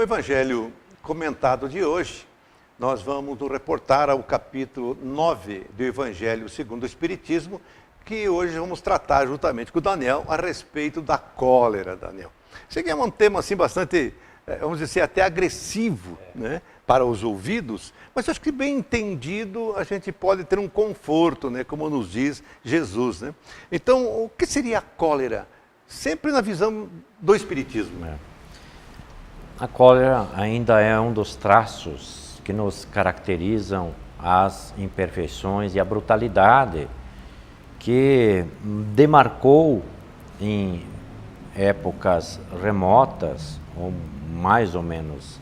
Evangelho comentado de hoje, nós vamos nos reportar ao capítulo 9 do Evangelho segundo o Espiritismo, que hoje vamos tratar juntamente com o Daniel a respeito da cólera, Daniel. Isso aqui é um tema assim bastante, vamos dizer, até agressivo, né, para os ouvidos, mas acho que bem entendido a gente pode ter um conforto, né, como nos diz Jesus, né? Então, o que seria a cólera? Sempre na visão do Espiritismo. A cólera ainda é um dos traços que nos caracterizam as imperfeições e a brutalidade que demarcou em épocas remotas, ou mais ou menos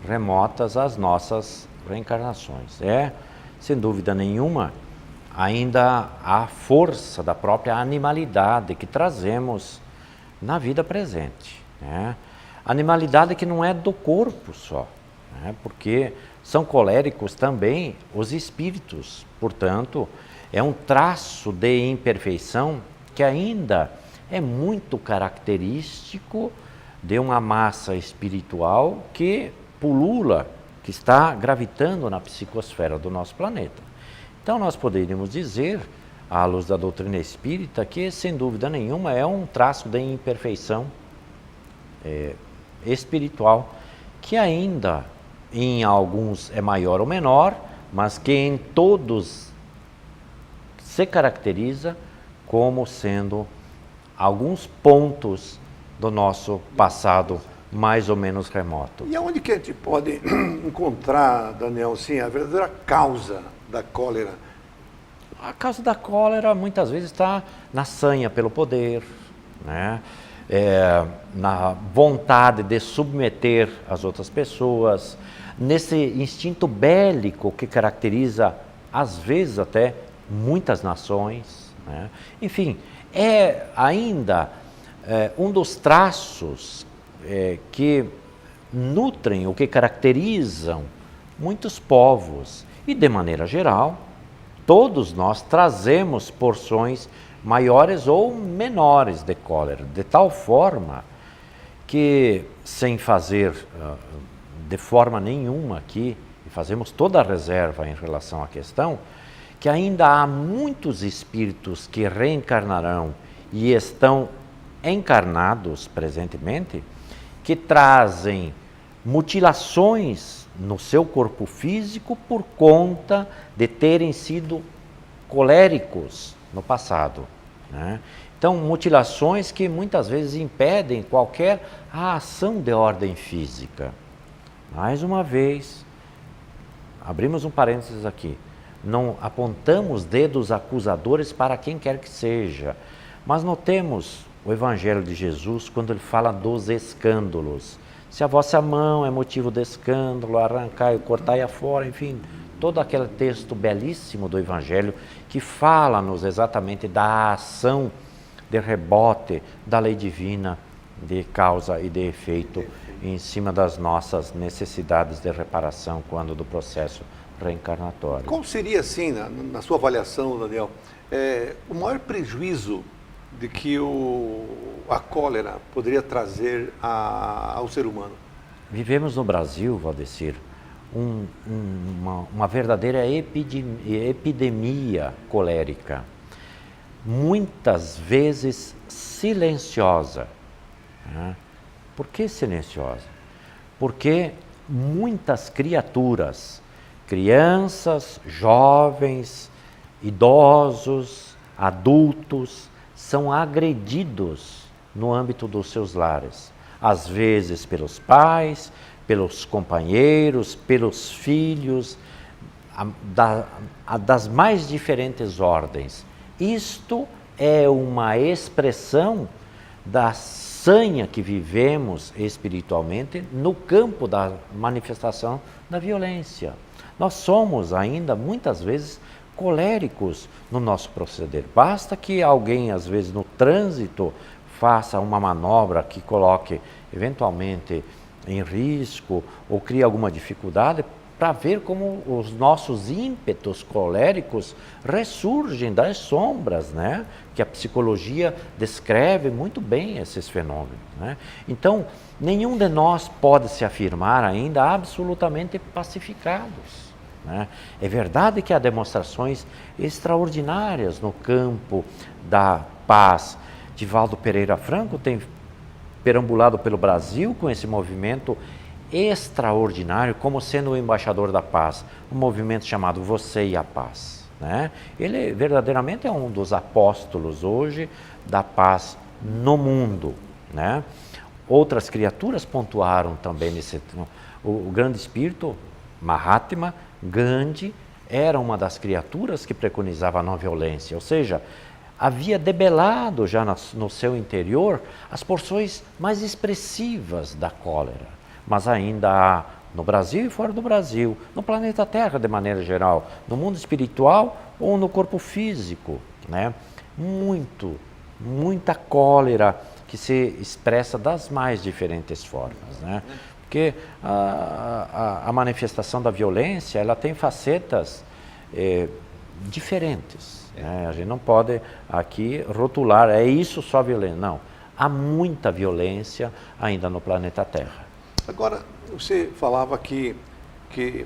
remotas, as nossas reencarnações. É, sem dúvida nenhuma, ainda a força da própria animalidade que trazemos na vida presente, né? Animalidade que não é do corpo só, né? Porque são coléricos também os espíritos, portanto, é um traço de imperfeição que ainda é muito característico de uma massa espiritual que pulula, que está gravitando na psicosfera do nosso planeta. Então nós poderíamos dizer, à luz da doutrina espírita, que sem dúvida nenhuma é um traço de imperfeição espiritual, que ainda em alguns é maior ou menor, mas que em todos se caracteriza como sendo alguns pontos do nosso passado mais ou menos remoto. E aonde que a gente pode encontrar, Daniel, sim, a verdadeira causa da cólera? A causa da cólera muitas vezes está na sanha pelo poder, né? Na vontade de submeter as outras pessoas, nesse instinto bélico que caracteriza, às vezes até, muitas nações, né? Enfim, é ainda um dos traços que nutrem, o que caracterizam muitos povos. E, de maneira geral, todos nós trazemos porções maiores ou menores de cólera, de tal forma que, sem fazer de forma nenhuma aqui, e fazemos toda a reserva em relação à questão, que ainda há muitos espíritos que reencarnarão e estão encarnados presentemente, que trazem mutilações no seu corpo físico por conta de terem sido coléricos no passado, né? Então, mutilações que muitas vezes impedem qualquer ação de ordem física. Mais uma vez, abrimos um parênteses aqui, não apontamos dedos acusadores para quem quer que seja, mas notemos o Evangelho de Jesus quando ele fala dos escândalos. Se a vossa mão é motivo de escândalo, arrancai, cortai-a fora, enfim, todo aquele texto belíssimo do Evangelho que fala-nos exatamente da ação de rebote da lei divina de causa e de efeito em cima das nossas necessidades de reparação quando do processo reencarnatório. Qual seria, assim, na sua avaliação, Daniel, o maior prejuízo de que a cólera poderia trazer ao ser humano? Vivemos no Brasil, Valdecir, uma verdadeira epidemia colérica, muitas vezes silenciosa, né? Por que silenciosa? Porque muitas criaturas, crianças, jovens, idosos, adultos, são agredidos no âmbito dos seus lares, às vezes pelos pais, pelos companheiros, pelos filhos, das mais diferentes ordens. Isto é uma expressão da sanha que vivemos espiritualmente no campo da manifestação da violência. Nós somos ainda, muitas vezes, coléricos no nosso proceder. Basta que alguém, às vezes, no trânsito, faça uma manobra que coloque, eventualmente, em risco ou crie alguma dificuldade, para ver como os nossos ímpetos coléricos ressurgem das sombras, né? Que a psicologia descreve muito bem esses fenômenos, né? Então, nenhum de nós pode se afirmar ainda absolutamente pacificados, né? É verdade que há demonstrações extraordinárias no campo da paz. Divaldo Pereira Franco tem perambulado pelo Brasil com esse movimento extraordinário, como sendo o embaixador da paz, um movimento chamado Você e a Paz, né? Ele verdadeiramente é um dos apóstolos hoje da paz no mundo, né? Outras criaturas pontuaram também nesse... O grande espírito, Mahatma Gandhi, era uma das criaturas que preconizava a não violência, ou seja, havia debelado já no seu interior as porções mais expressivas da cólera. Mas ainda há no Brasil e fora do Brasil, no planeta Terra de maneira geral, no mundo espiritual ou no corpo físico, né? Muita cólera que se expressa das mais diferentes formas, né? Porque a manifestação da violência, ela tem facetas diferentes, né? A gente não pode aqui rotular, é isso só violência, não. Há muita violência ainda no planeta Terra. Agora, você falava que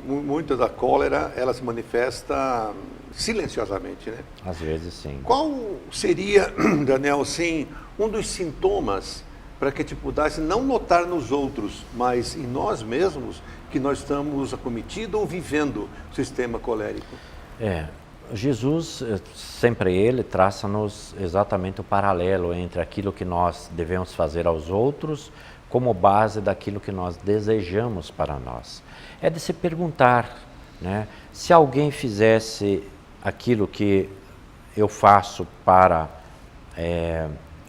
muita da cólera, ela se manifesta silenciosamente, né? Às vezes, sim. Qual seria, Daniel, sim, um dos sintomas para que te pudesse não notar nos outros, mas em nós mesmos, que nós estamos acometidos ou vivendo o sistema colérico? Jesus, sempre ele, traça-nos exatamente o paralelo entre aquilo que nós devemos fazer aos outros como base daquilo que nós desejamos para nós. É de se perguntar, né, se alguém fizesse aquilo que eu faço para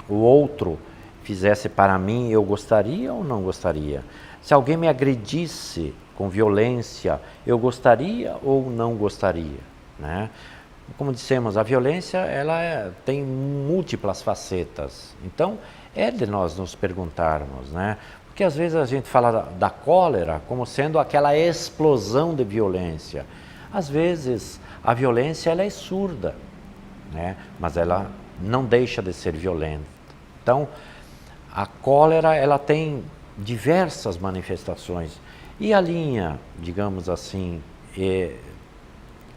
o outro, fizesse para mim, eu gostaria ou não gostaria? Se alguém me agredisse com violência, eu gostaria ou não gostaria, né? Como dissemos, a violência ela tem múltiplas facetas. Então, é de nós nos perguntarmos, né? Porque às vezes a gente fala da cólera como sendo aquela explosão de violência. Às vezes a violência ela é surda, né? Mas ela não deixa de ser violenta. Então, a cólera ela tem diversas manifestações. E a linha, digamos assim, que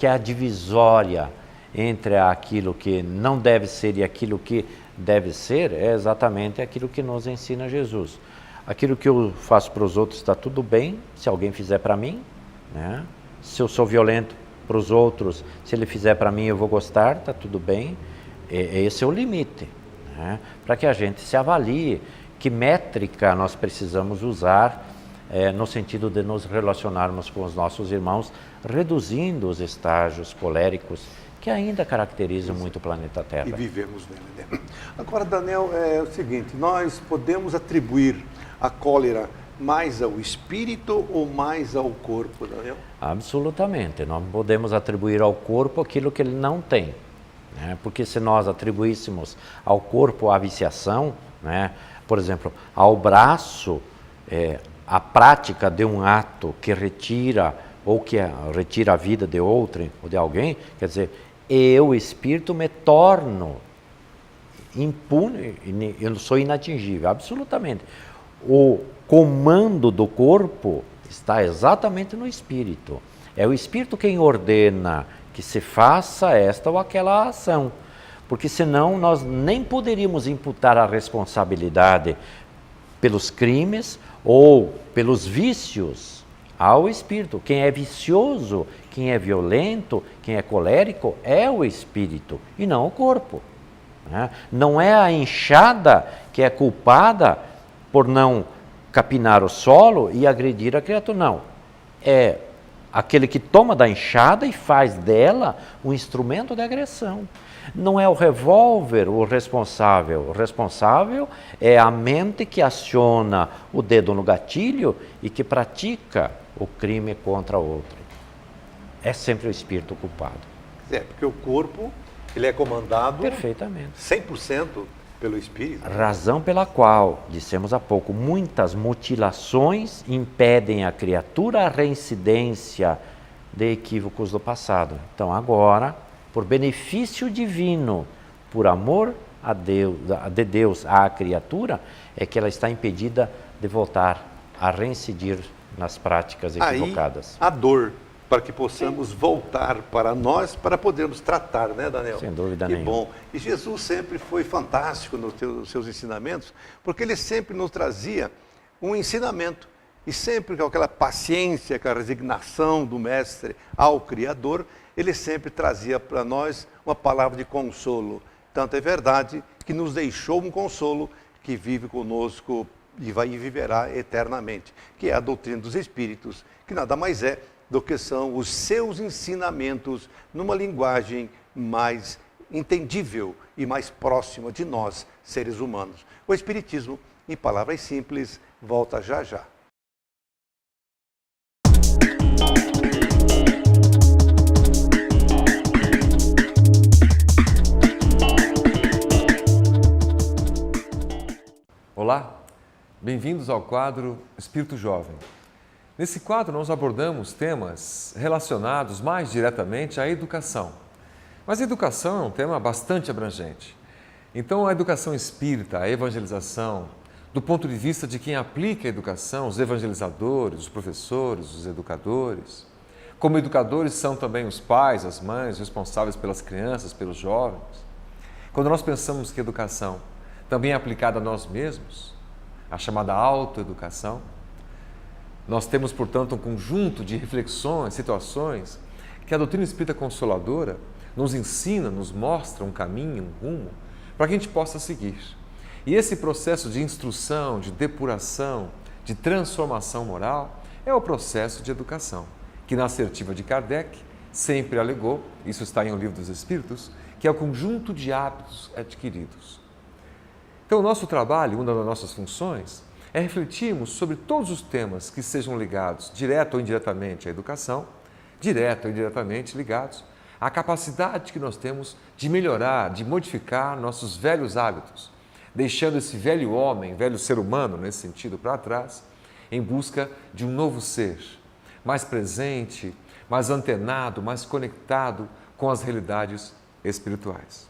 é a divisória entre aquilo que não deve ser e aquilo que deve ser, é exatamente aquilo que nos ensina Jesus. Aquilo que eu faço para os outros está tudo bem, se alguém fizer para mim, né? Se eu sou violento para os outros, se ele fizer para mim eu vou gostar, está tudo bem. Esse é o limite, né? Para que a gente se avalie que métrica nós precisamos usar no sentido de nos relacionarmos com os nossos irmãos, reduzindo os estágios coléricos que ainda caracterizam muito o planeta Terra. E vivemos nele, né? Agora, Daniel, é o seguinte, nós podemos atribuir a cólera mais ao espírito ou mais ao corpo, Daniel? Absolutamente, não podemos atribuir ao corpo aquilo que ele não tem, né? Porque se nós atribuíssemos ao corpo a viciação, né? Por exemplo, ao braço, a prática de um ato que retira ou que retira a vida de outrem ou de alguém, quer dizer, eu, espírito, me torno impune, eu sou inatingível, absolutamente. O comando do corpo está exatamente no espírito. É o espírito quem ordena que se faça esta ou aquela ação, porque senão nós nem poderíamos imputar a responsabilidade pelos crimes ou pelos vícios ao espírito. Quem é vicioso, quem é violento, quem é colérico é o espírito e não o corpo, né? Não é a enxada que é culpada por não capinar o solo e agredir a criatura, não. É aquele que toma da enxada e faz dela um instrumento de agressão. Não é o revólver o responsável é a mente que aciona o dedo no gatilho e que pratica o crime contra outro. É sempre o espírito culpado. Porque o corpo, ele é comandado perfeitamente, 100% Pelo Espírito. Razão pela qual, dissemos há pouco, muitas mutilações impedem a criatura a reincidência de equívocos do passado. Então agora, por benefício divino, por amor a Deus, de Deus à criatura, é que ela está impedida de voltar a reincidir nas práticas equivocadas. Aí, a dor, para que possamos voltar para nós, para podermos tratar, né, Daniel? Sem dúvida nenhuma. Que bom. E Jesus sempre foi fantástico nos seus ensinamentos, porque ele sempre nos trazia um ensinamento. E sempre com aquela paciência, aquela resignação do Mestre ao Criador, ele sempre trazia para nós uma palavra de consolo. Tanto é verdade que nos deixou um consolo que vive conosco e viverá eternamente, que é a doutrina dos Espíritos, que nada mais é do que são os seus ensinamentos numa linguagem mais entendível e mais próxima de nós, seres humanos. O Espiritismo, em palavras simples, volta já já. Olá, bem-vindos ao quadro Espírito Jovem. Nesse quadro nós abordamos temas relacionados mais diretamente à educação. Mas a educação é um tema bastante abrangente. Então a educação espírita, a evangelização, do ponto de vista de quem aplica a educação, os evangelizadores, os professores, os educadores. Como educadores são também os pais, as mães, responsáveis pelas crianças, pelos jovens. Quando nós pensamos que educação também é aplicada a nós mesmos, a chamada autoeducação, nós temos, portanto, um conjunto de reflexões, situações que a doutrina espírita consoladora nos ensina, nos mostra um caminho, um rumo, para que a gente possa seguir. E esse processo de instrução, de depuração, de transformação moral é o processo de educação, que na assertiva de Kardec sempre alegou, isso está em O Livro dos Espíritos, que é o conjunto de hábitos adquiridos. Então, o nosso trabalho, uma das nossas funções, é refletirmos sobre todos os temas que sejam ligados, direto ou indiretamente, à educação, direto ou indiretamente ligados à capacidade que nós temos de melhorar, de modificar nossos velhos hábitos, deixando esse velho homem, velho ser humano, nesse sentido, para trás, em busca de um novo ser, mais presente, mais antenado, mais conectado com as realidades espirituais.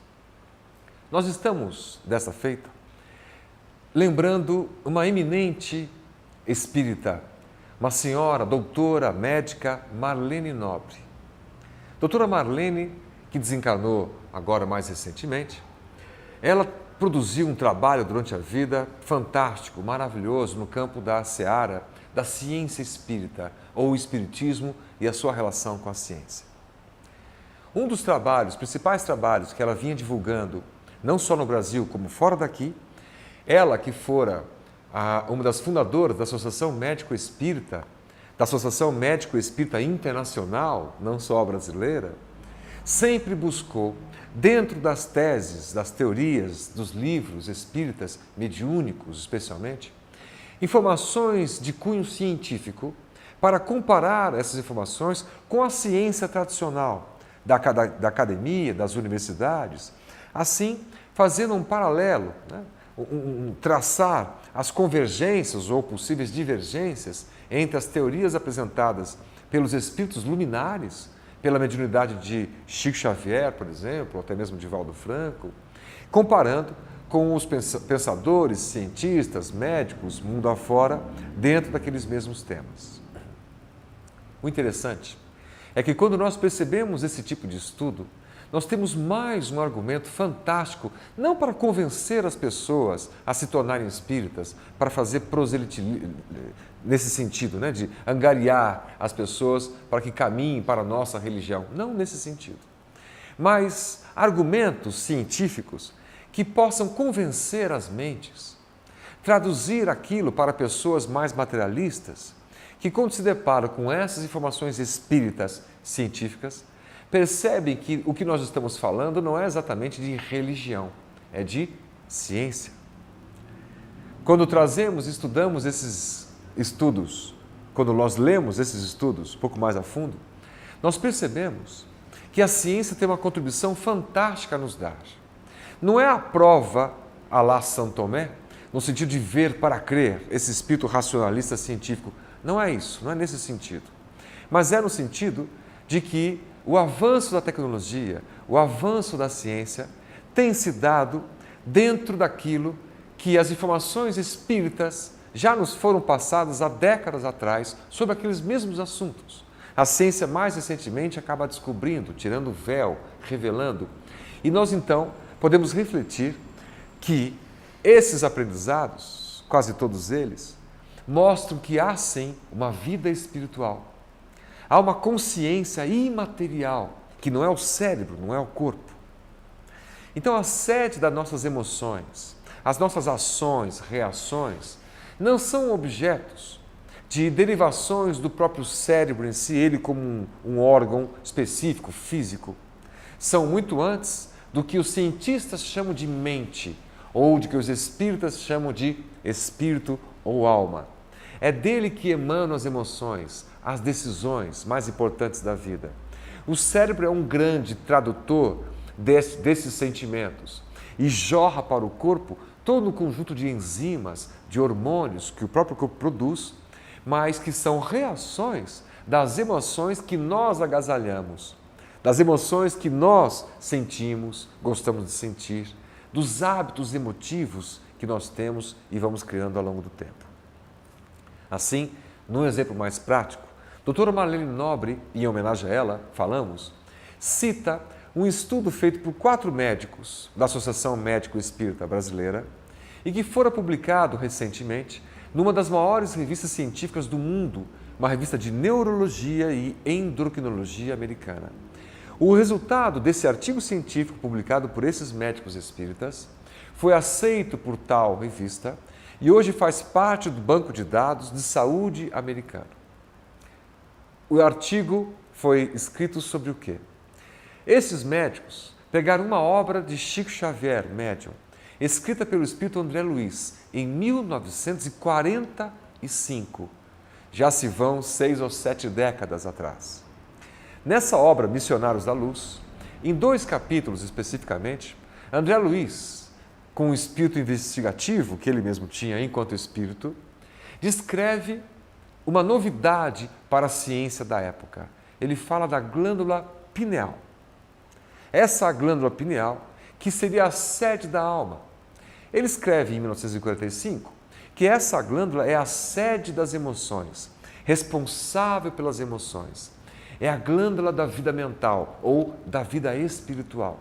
Nós estamos, dessa feita, lembrando uma eminente espírita, uma senhora, doutora, médica, Marlene Nobre. Doutora Marlene, que desencarnou agora mais recentemente, ela produziu um trabalho durante a vida fantástico, maravilhoso, no campo da seara da ciência espírita, ou o espiritismo e a sua relação com a ciência. Um dos trabalhos, principais trabalhos que ela vinha divulgando, não só no Brasil, como fora daqui, ela que fora uma das fundadoras da Associação Médico Espírita, da Associação Médico Espírita Internacional, não só brasileira, sempre buscou, dentro das teses, das teorias, dos livros espíritas, mediúnicos especialmente, informações de cunho científico para comparar essas informações com a ciência tradicional da academia, das universidades, assim fazendo um paralelo, né? Traçar as convergências ou possíveis divergências entre as teorias apresentadas pelos espíritos luminares, pela mediunidade de Chico Xavier, por exemplo, ou até mesmo de Valdo Franco, comparando com os pensadores, cientistas, médicos, mundo afora, dentro daqueles mesmos temas. O interessante é que quando nós percebemos esse tipo de estudo, nós temos mais um argumento fantástico, não para convencer as pessoas a se tornarem espíritas, para fazer proselitismo, nesse sentido, né, de angariar as pessoas para que caminhem para a nossa religião. Não nesse sentido. Mas argumentos científicos que possam convencer as mentes, traduzir aquilo para pessoas mais materialistas, que quando se deparam com essas informações espíritas científicas, percebem que o que nós estamos falando não é exatamente de religião, é de ciência. Quando trazemos, estudamos esses estudos, quando nós lemos esses estudos um pouco mais a fundo, nós percebemos que a ciência tem uma contribuição fantástica a nos dar. Não é a prova à la São Tomé, no sentido de ver para crer, esse espírito racionalista científico. Não é isso, não é nesse sentido. Mas é no sentido de que o avanço da tecnologia, o avanço da ciência tem se dado dentro daquilo que as informações espíritas já nos foram passadas há décadas atrás sobre aqueles mesmos assuntos. A ciência mais recentemente acaba descobrindo, tirando o véu, revelando. E nós então podemos refletir que esses aprendizados, quase todos eles, mostram que há sim uma vida espiritual. Há uma consciência imaterial, que não é o cérebro, não é o corpo. Então a sede das nossas emoções, as nossas ações, reações, não são objetos de derivações do próprio cérebro em si, ele como um órgão específico, físico. São muito antes do que os cientistas chamam de mente, ou de que os espíritas chamam de espírito ou alma. É dele que emanam as emoções, as decisões mais importantes da vida. O cérebro é um grande tradutor desses sentimentos e jorra para o corpo todo um conjunto de enzimas, de hormônios que o próprio corpo produz, mas que são reações das emoções que nós agasalhamos, das emoções que nós sentimos, gostamos de sentir, dos hábitos emotivos que nós temos e vamos criando ao longo do tempo. Assim, num exemplo mais prático, doutora Marlene Nobre, em homenagem a ela, falamos, cita um estudo feito por 4 médicos da Associação Médico Espírita Brasileira e que fora publicado recentemente numa das maiores revistas científicas do mundo, uma revista de neurologia e endocrinologia americana. O resultado desse artigo científico publicado por esses médicos espíritas foi aceito por tal revista e hoje faz parte do banco de dados de saúde americano. O artigo foi escrito sobre o quê? Esses médicos pegaram uma obra de Chico Xavier, médium, escrita pelo espírito André Luiz em 1945. Já se vão 6 ou 7 décadas atrás. Nessa obra, Missionários da Luz, em 2 capítulos especificamente, André Luiz, com o espírito investigativo que ele mesmo tinha enquanto espírito, descreve uma novidade para a ciência da época. Ele fala da glândula pineal. Essa glândula pineal, que seria a sede da alma. Ele escreve em 1945 que essa glândula é a sede das emoções, responsável pelas emoções. É a glândula da vida mental ou da vida espiritual.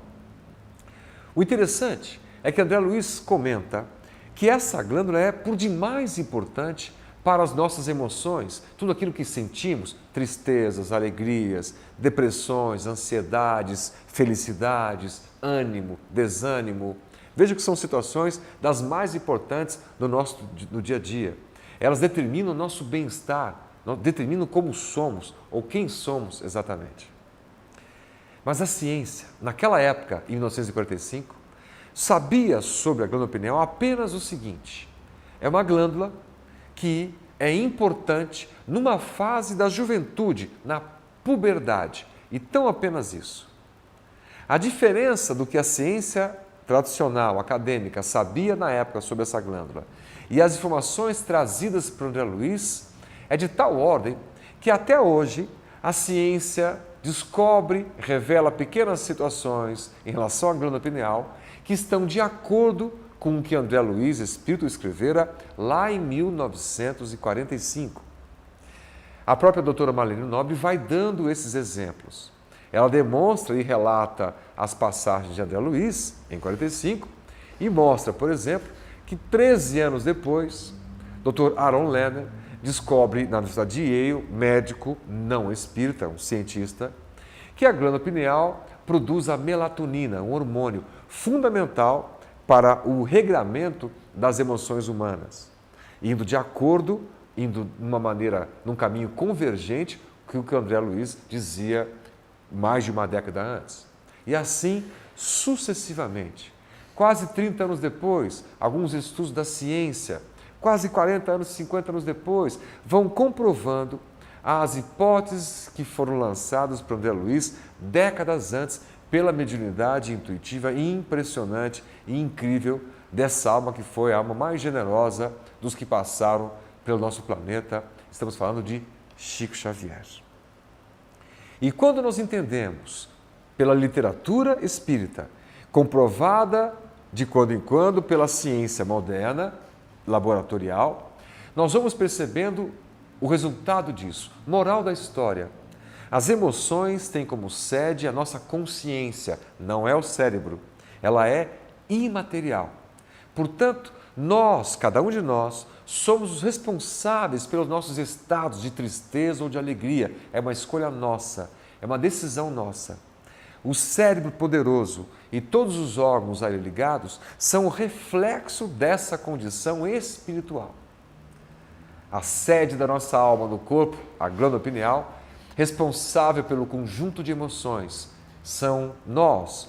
O interessante é que André Luiz comenta que essa glândula é por demais importante para as nossas emoções, tudo aquilo que sentimos, tristezas, alegrias, depressões, ansiedades, felicidades, ânimo, desânimo. Veja que são situações das mais importantes no dia a dia. Elas determinam o nosso bem-estar, determinam como somos ou quem somos exatamente. Mas a ciência, naquela época, em 1945, sabia sobre a glândula pineal apenas o seguinte: é uma glândula que é importante numa fase da juventude, na puberdade, e tão apenas isso. A diferença do que a ciência tradicional, acadêmica, sabia na época sobre essa glândula e as informações trazidas por André Luiz é de tal ordem que até hoje a ciência descobre, revela pequenas situações em relação à glândula pineal que estão de acordo com o que André Luiz, espírito, escrevera lá em 1945. A própria doutora Marlene Nobre vai dando esses exemplos. Ela demonstra e relata as passagens de André Luiz, em 45, e mostra, por exemplo, que 13 anos depois, Dr. Aaron Lerner descobre na Universidade de Yale, médico, não espírita, um cientista, que a glândula pineal produz a melatonina, um hormônio fundamental para o regramento das emoções humanas, indo de acordo, indo de uma maneira, num caminho convergente com o que o André Luiz dizia mais de uma década antes. E assim, sucessivamente. Quase 30 anos depois, alguns estudos da ciência, quase 40 anos, 50 anos depois, vão comprovando as hipóteses que foram lançadas por André Luiz décadas antes pela mediunidade intuitiva impressionante e incrível dessa alma que foi a alma mais generosa dos que passaram pelo nosso planeta. Estamos falando de Chico Xavier. E quando nós entendemos pela literatura espírita, comprovada de quando em quando pela ciência moderna, laboratorial, nós vamos percebendo o resultado disso. Moral da história: as emoções têm como sede a nossa consciência, não é o cérebro. Ela é imaterial. Portanto, nós, cada um de nós, somos os responsáveis pelos nossos estados de tristeza ou de alegria. É uma escolha nossa, é uma decisão nossa. O cérebro poderoso e todos os órgãos a ele ligados são o reflexo dessa condição espiritual. A sede da nossa alma no corpo, a glândula pineal, responsável pelo conjunto de emoções, são nós,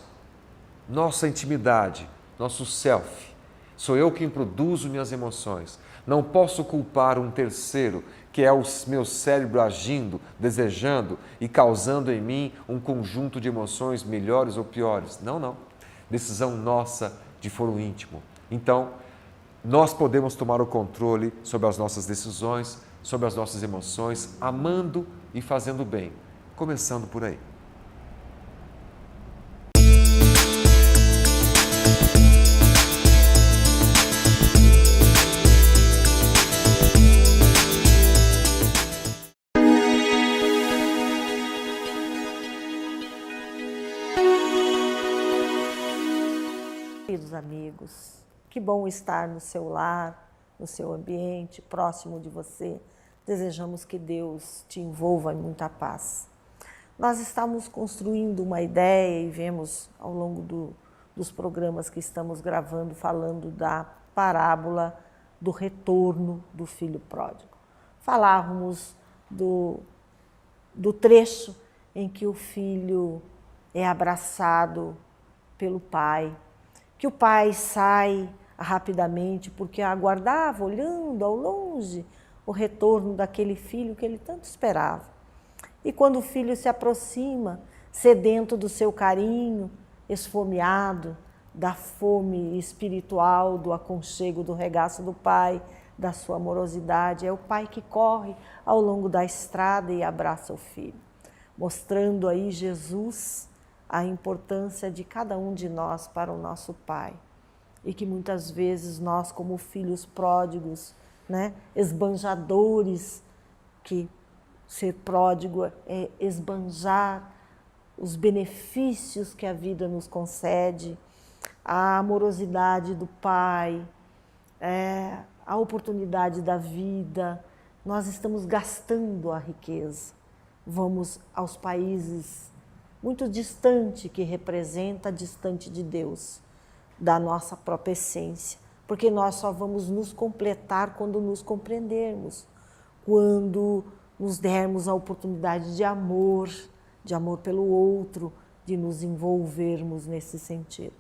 nossa intimidade, nosso self. Sou eu quem produzo minhas emoções. Não posso culpar um terceiro, que é o meu cérebro agindo, desejando e causando em mim um conjunto de emoções melhores ou piores. Não, não. Decisão nossa de foro íntimo. Então, nós podemos tomar o controle sobre as nossas decisões, sobre as nossas emoções, amando e fazendo bem. Começando por aí. Queridos amigos, que bom estar no seu lar, no seu ambiente, próximo de você. Desejamos que Deus te envolva em muita paz. Nós estamos construindo uma ideia e vemos ao longo dos programas que estamos gravando, falando da parábola do retorno do filho pródigo. Falávamos do trecho em que o filho é abraçado pelo pai, que o pai sai rapidamente porque aguardava, olhando ao longe, o retorno daquele filho que ele tanto esperava. E quando o filho se aproxima, sedento do seu carinho, esfomeado da fome espiritual, do aconchego, do regaço do pai, da sua amorosidade, é o pai que corre ao longo da estrada e abraça o filho, mostrando aí Jesus a importância de cada um de nós para o nosso Pai. E que muitas vezes nós, como filhos pródigos, esbanjadores, que ser pródigo é esbanjar os benefícios que a vida nos concede, a amorosidade do Pai, a oportunidade da vida. Nós estamos gastando a riqueza. Vamos aos países muito distante, que representa distante de Deus, da nossa própria essência, porque nós só vamos nos completar quando nos compreendermos, quando nos dermos a oportunidade de amor pelo outro, de nos envolvermos nesse sentido.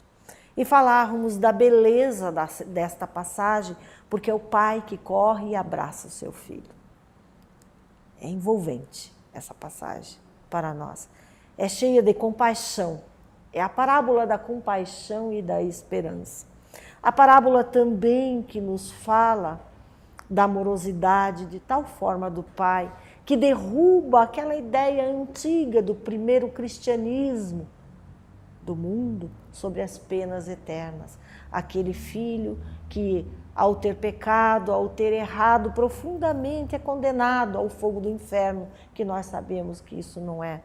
E falarmos da beleza desta passagem, porque é o pai que corre e abraça o seu filho. É envolvente essa passagem para nós. É cheia de compaixão. É a parábola da compaixão e da esperança. A parábola também que nos fala da amorosidade de tal forma do Pai, que derruba aquela ideia antiga do primeiro cristianismo do mundo sobre as penas eternas. Aquele filho que, ao ter pecado, ao ter errado profundamente, é condenado ao fogo do inferno, que nós sabemos que isso não é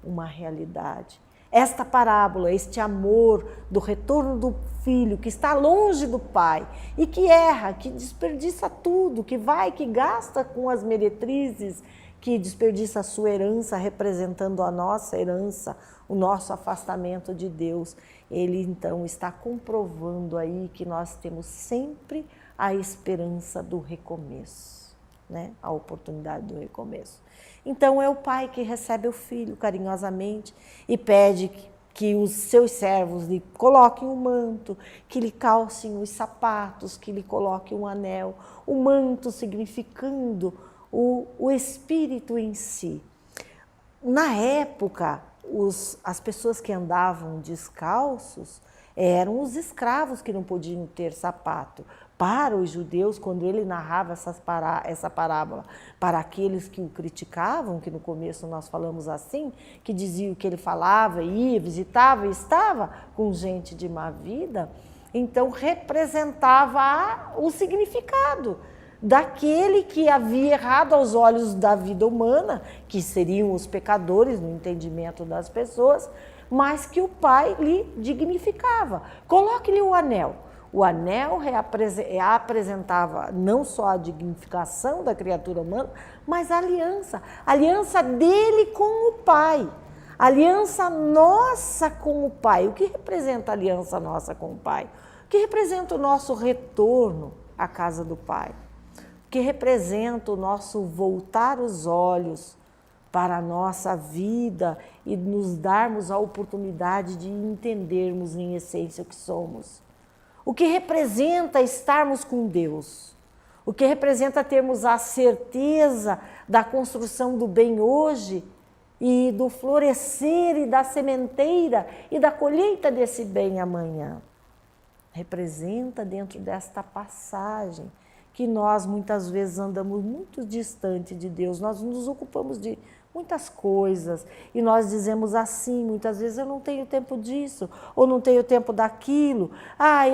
uma realidade. Esta parábola, este amor do retorno do filho que está longe do pai e que erra, que desperdiça tudo, que vai, que gasta com as meretrizes, que desperdiça a sua herança, representando a nossa herança, o nosso afastamento de Deus. Ele então está comprovando aí que nós temos sempre a esperança do recomeço, a oportunidade do recomeço. Então é o pai que recebe o filho carinhosamente e pede que os seus servos lhe coloquem um manto, que lhe calcem os sapatos, que lhe coloquem um anel. O manto significando o espírito em si. Na época, as pessoas que andavam descalços Eram os escravos que não podiam ter sapato. Para os judeus, quando ele narrava essa parábola para aqueles que o criticavam, que no começo nós falamos assim, que diziam que ele falava, ia, visitava e estava com gente de má vida, então representava o significado daquele que havia errado aos olhos da vida humana, que seriam os pecadores no entendimento das pessoas, mas que o Pai lhe dignificava. Coloque-lhe o anel. O anel apresentava não só a dignificação da criatura humana, mas a aliança dele com o Pai, a aliança nossa com o Pai. O que representa a aliança nossa com o Pai? O que representa o nosso retorno à casa do Pai? O que representa o nosso voltar os olhos para a nossa vida e nos darmos a oportunidade de entendermos em essência o que somos. O que representa estarmos com Deus, o que representa termos a certeza da construção do bem hoje e do florescer e da sementeira e da colheita desse bem amanhã. Representa dentro desta passagem que nós muitas vezes andamos muito distante de Deus, nós nos ocupamos de muitas coisas e nós dizemos assim, muitas vezes eu não tenho tempo disso, ou não tenho tempo daquilo,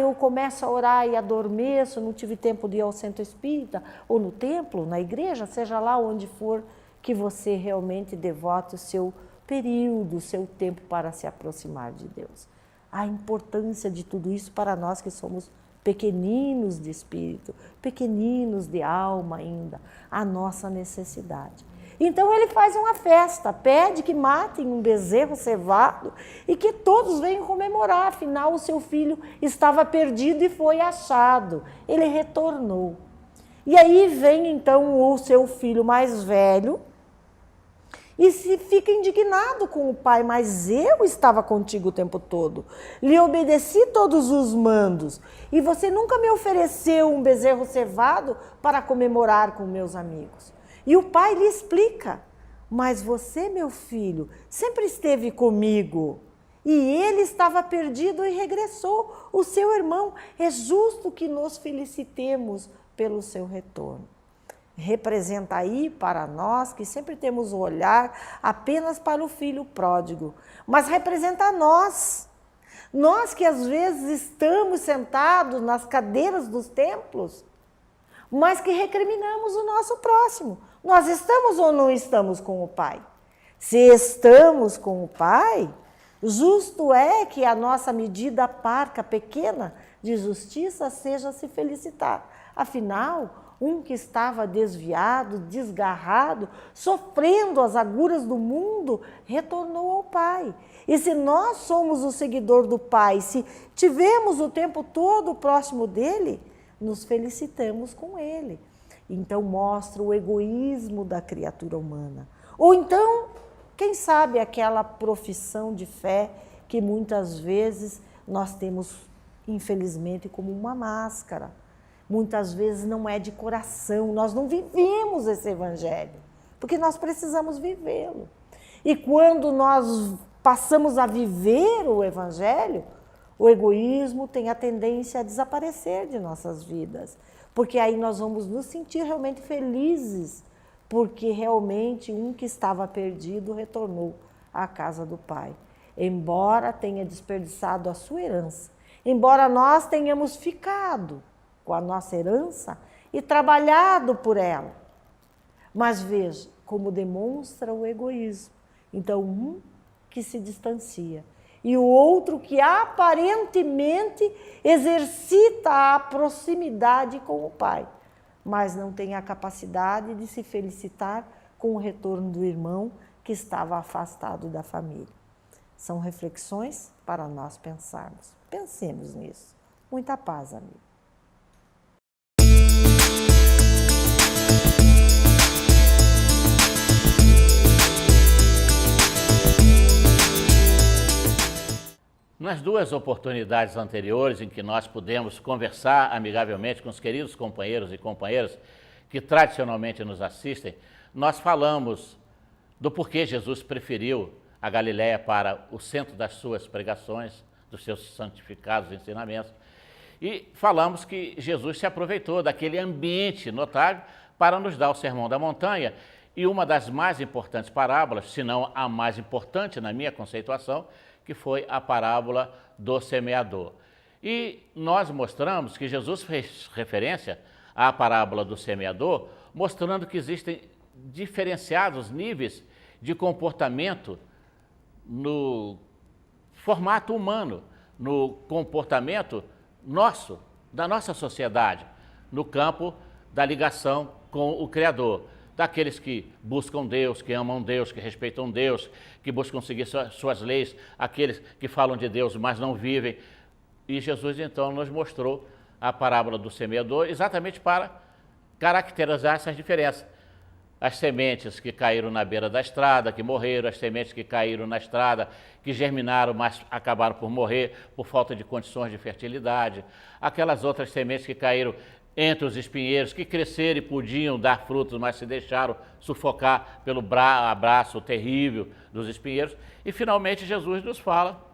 eu começo a orar e adormeço, não tive tempo de ir ao centro espírita, ou no templo, na igreja, seja lá onde for que você realmente devote o seu período, o seu tempo para se aproximar de Deus. A importância de tudo isso para nós que somos pequeninos de espírito, pequeninos de alma ainda, a nossa necessidade. Então ele faz uma festa, pede que matem um bezerro cevado e que todos venham comemorar, afinal o seu filho estava perdido e foi achado, ele retornou. E aí vem então o seu filho mais velho e se fica indignado com o pai, mas eu estava contigo o tempo todo, lhe obedeci todos os mandos e você nunca me ofereceu um bezerro cevado para comemorar com meus amigos. E o pai lhe explica, mas você, meu filho, sempre esteve comigo e ele estava perdido e regressou, o seu irmão. É justo que nos felicitemos pelo seu retorno. Representa aí para nós que sempre temos o olhar apenas para o filho pródigo, mas representa a nós que às vezes estamos sentados nas cadeiras dos templos, mas que recriminamos o nosso próximo. Nós estamos ou não estamos com o Pai? Se estamos com o Pai, justo é que a nossa medida parca, pequena, de justiça seja se felicitar. Afinal, um que estava desviado, desgarrado, sofrendo as agruras do mundo, retornou ao Pai. E se nós somos o seguidor do Pai, se tivemos o tempo todo próximo dele, nos felicitamos com ele. Então mostra o egoísmo da criatura humana. Ou então, quem sabe aquela profissão de fé que muitas vezes nós temos, infelizmente, como uma máscara. Muitas vezes não é de coração, nós não vivemos esse evangelho, porque nós precisamos vivê-lo. E quando nós passamos a viver o evangelho, o egoísmo tem a tendência a desaparecer de nossas vidas, porque aí nós vamos nos sentir realmente felizes, porque realmente um que estava perdido retornou à casa do Pai, embora tenha desperdiçado a sua herança, embora nós tenhamos ficado com a nossa herança e trabalhado por ela. Mas veja como demonstra o egoísmo. Então, um que se distancia e o outro que aparentemente exercita a proximidade com o Pai, mas não tem a capacidade de se felicitar com o retorno do irmão que estava afastado da família. São reflexões para nós pensarmos. Pensemos nisso. Muita paz, amigo. Nas duas oportunidades anteriores em que nós pudemos conversar amigavelmente com os queridos companheiros e companheiras que tradicionalmente nos assistem, nós falamos do porquê Jesus preferiu a Galiléia para o centro das suas pregações, dos seus santificados ensinamentos. E falamos que Jesus se aproveitou daquele ambiente notável para nos dar o Sermão da Montanha, e uma das mais importantes parábolas, se não a mais importante na minha conceituação, que foi a parábola do semeador. E nós mostramos que Jesus fez referência à parábola do semeador, mostrando que existem diferenciados níveis de comportamento no formato humano, no comportamento nosso, da nossa sociedade, no campo da ligação com o Criador. Daqueles que buscam Deus, que amam Deus, que respeitam Deus, que buscam seguir suas leis, aqueles que falam de Deus, mas não vivem. E Jesus, então, nos mostrou a parábola do semeador exatamente para caracterizar essas diferenças. As sementes que caíram na beira da estrada, que morreram, as sementes que caíram na estrada, que germinaram, mas acabaram por morrer por falta de condições de fertilidade. Aquelas outras sementes que caíram entre os espinheiros, que cresceram e podiam dar frutos, mas se deixaram sufocar pelo abraço terrível dos espinheiros. E, finalmente, Jesus nos fala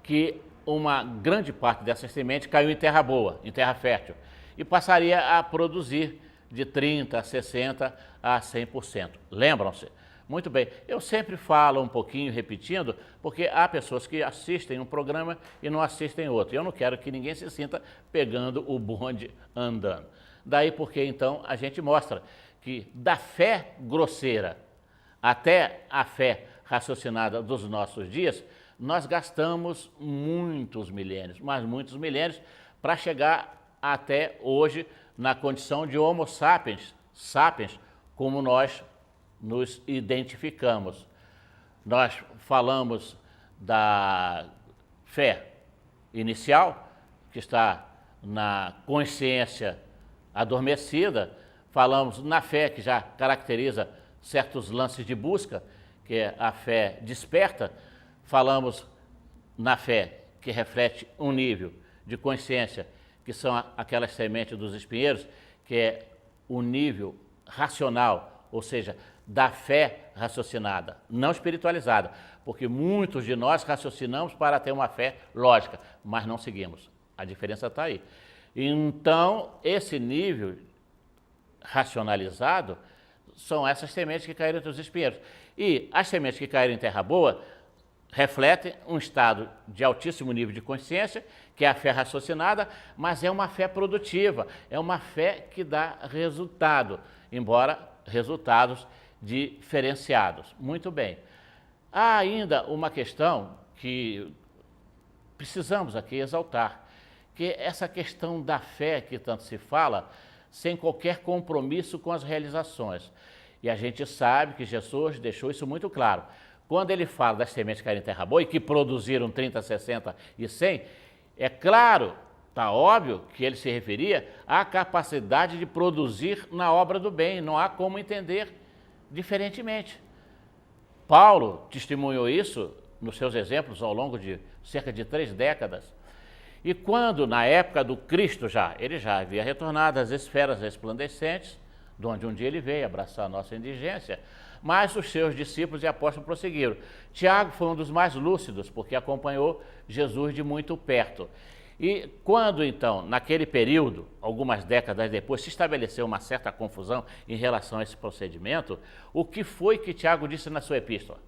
que uma grande parte dessas sementes caiu em terra boa, em terra fértil, e passaria a produzir de 30%, a 60% a 100%. Lembram-se? Muito bem, eu sempre falo um pouquinho, repetindo, porque há pessoas que assistem um programa e não assistem outro. Eu não quero que ninguém se sinta pegando o bonde andando. Daí porque, então, a gente mostra que da fé grosseira até a fé raciocinada dos nossos dias, nós gastamos muitos milênios, mas muitos milênios, para chegar até hoje na condição de Homo sapiens, sapiens, como nós nos identificamos. Nós falamos da fé inicial, que está na consciência adormecida, falamos na fé, que já caracteriza certos lances de busca, que é a fé desperta, falamos na fé, que reflete um nível de consciência, que são aquelas sementes dos espinheiros, que é o nível racional, ou seja, da fé raciocinada, não espiritualizada, porque muitos de nós raciocinamos para ter uma fé lógica, mas não seguimos. A diferença está aí. Então, esse nível racionalizado são essas sementes que caíram entre os espinheiros. E as sementes que caíram em terra boa refletem um estado de altíssimo nível de consciência, que é a fé raciocinada, mas é uma fé produtiva, é uma fé que dá resultado, embora resultados diferenciados. Muito bem. Há ainda uma questão que precisamos aqui exaltar, que é essa questão da fé que tanto se fala, sem qualquer compromisso com as realizações. E a gente sabe que Jesus deixou isso muito claro. Quando ele fala das sementes que caíram em terra boa e que produziram 30, 60 e 100, é claro, está óbvio que ele se referia à capacidade de produzir na obra do bem, não há como entender diferentemente. Paulo testemunhou isso nos seus exemplos ao longo de cerca de 3 décadas. E quando, na época do Cristo ele já havia retornado às esferas resplandecentes, de onde um dia ele veio abraçar a nossa indigência, mas os seus discípulos e apóstolos prosseguiram. Tiago foi um dos mais lúcidos, porque acompanhou Jesus de muito perto. E quando, então, naquele período, algumas décadas depois, se estabeleceu uma certa confusão em relação a esse procedimento, o que foi que Tiago disse na sua epístola?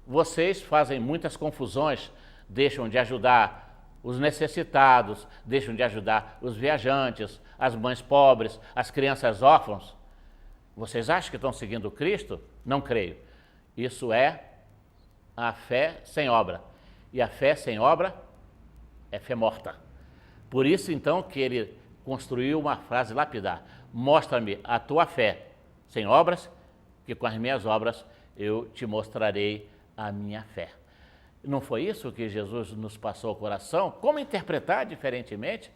Vocês fazem muitas confusões, deixam de ajudar os necessitados, deixam de ajudar os viajantes, as mães pobres, as crianças órfãos. Vocês acham que estão seguindo Cristo? Não creio. Isso é a fé sem obra. E a fé sem obra é fé morta. Por isso, então, que ele construiu uma frase lapidar. Mostra-me a tua fé sem obras, que com as minhas obras eu te mostrarei a minha fé. Não foi isso que Jesus nos passou ao coração? Como interpretar diferentemente?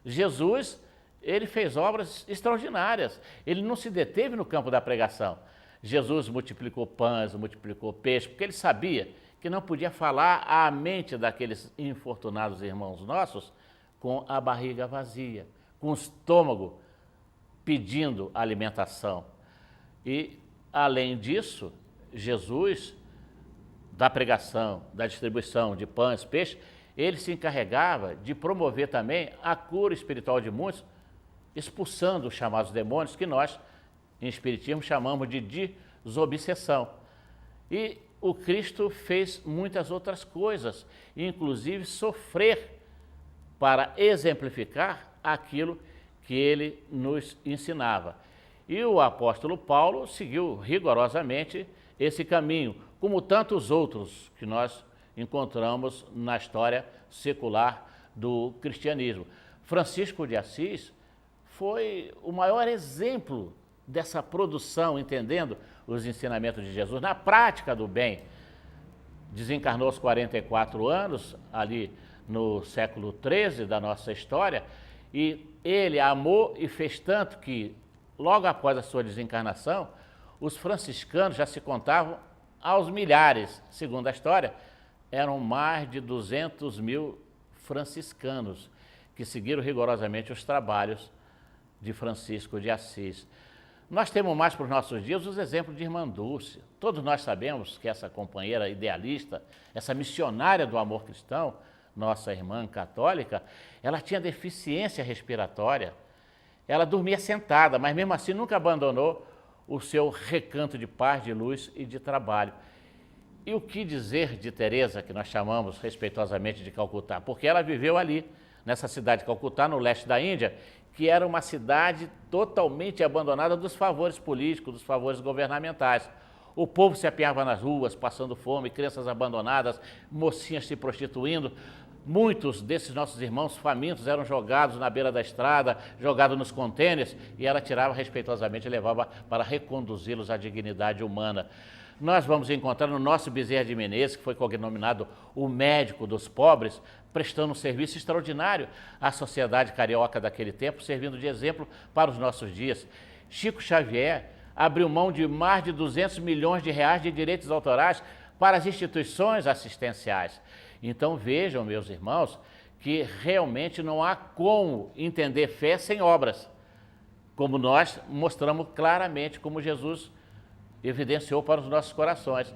Jesus, ele fez obras extraordinárias. Ele não se deteve no campo da pregação. Jesus multiplicou pães, multiplicou peixe, porque ele sabia que não podia falar à mente daqueles infortunados irmãos nossos com a barriga vazia, com o estômago pedindo alimentação. E, além disso, Jesus da pregação, da distribuição de pães, peixes, ele se encarregava de promover também a cura espiritual de muitos, expulsando os chamados demônios, que nós, em Espiritismo, chamamos de desobsessão. E o Cristo fez muitas outras coisas, inclusive sofrer para exemplificar aquilo que ele nos ensinava. E o apóstolo Paulo seguiu rigorosamente esse caminho, como tantos outros que nós encontramos na história secular do cristianismo. Francisco de Assis foi o maior exemplo dessa produção, entendendo os ensinamentos de Jesus, na prática do bem. Desencarnou aos 44 anos, ali no século XIII da nossa história, e ele amou e fez tanto que, logo após a sua desencarnação, os franciscanos já se contavam aos milhares. Segundo a história, eram mais de 200 mil franciscanos que seguiram rigorosamente os trabalhos de Francisco de Assis. Nós temos mais para os nossos dias os exemplos de Irmã Dulce. Todos nós sabemos que essa companheira idealista, essa missionária do amor cristão, nossa irmã católica, ela tinha deficiência respiratória. Ela dormia sentada, mas mesmo assim nunca abandonou o seu recanto de paz, de luz e de trabalho. E o que dizer de Teresa, que nós chamamos respeitosamente de Calcutá? Porque ela viveu ali, nessa cidade de Calcutá, no leste da Índia, que era uma cidade totalmente abandonada dos favores políticos, dos favores governamentais. O povo se apiava nas ruas, passando fome, crianças abandonadas, mocinhas se prostituindo. Muitos desses nossos irmãos famintos eram jogados na beira da estrada, jogados nos contêineres, e ela tirava respeitosamente e levava para reconduzi-los à dignidade humana. Nós vamos encontrar no nosso Bezerra de Menezes, que foi cognominado o médico dos pobres, prestando um serviço extraordinário à sociedade carioca daquele tempo, servindo de exemplo para os nossos dias. Chico Xavier abriu mão de mais de 200 milhões de reais de direitos autorais para as instituições assistenciais. Então vejam, meus irmãos, que realmente não há como entender fé sem obras, como nós mostramos claramente, como Jesus evidenciou para os nossos corações.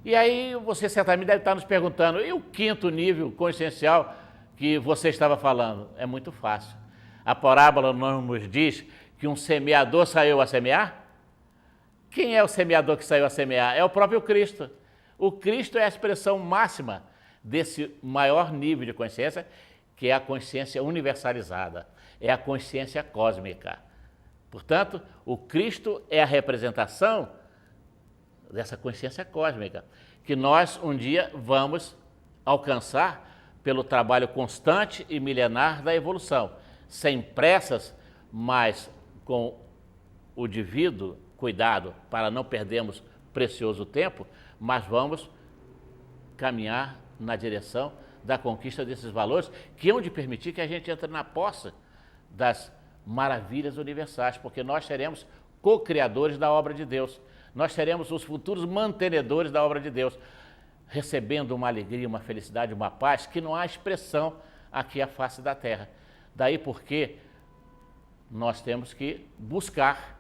E aí você certamente deve estar nos perguntando, e o quinto nível consciencial que você estava falando? É muito fácil. A parábola não nos diz que um semeador saiu a semear? Quem é o semeador que saiu a semear? É o próprio Cristo. O Cristo é a expressão máxima desse maior nível de consciência, que é a consciência universalizada, é a consciência cósmica. Portanto, o Cristo é a representação dessa consciência cósmica, que nós um dia vamos alcançar pelo trabalho constante e milenar da evolução, sem pressas, mas com o devido cuidado para não perdermos precioso tempo, mas vamos caminhar na direção da conquista desses valores que hão de permitir que a gente entre na posse das maravilhas universais, porque nós seremos co-criadores da obra de Deus. Nós seremos os futuros mantenedores da obra de Deus, recebendo uma alegria, uma felicidade, uma paz que não há expressão aqui à face da terra. Daí porque nós temos que buscar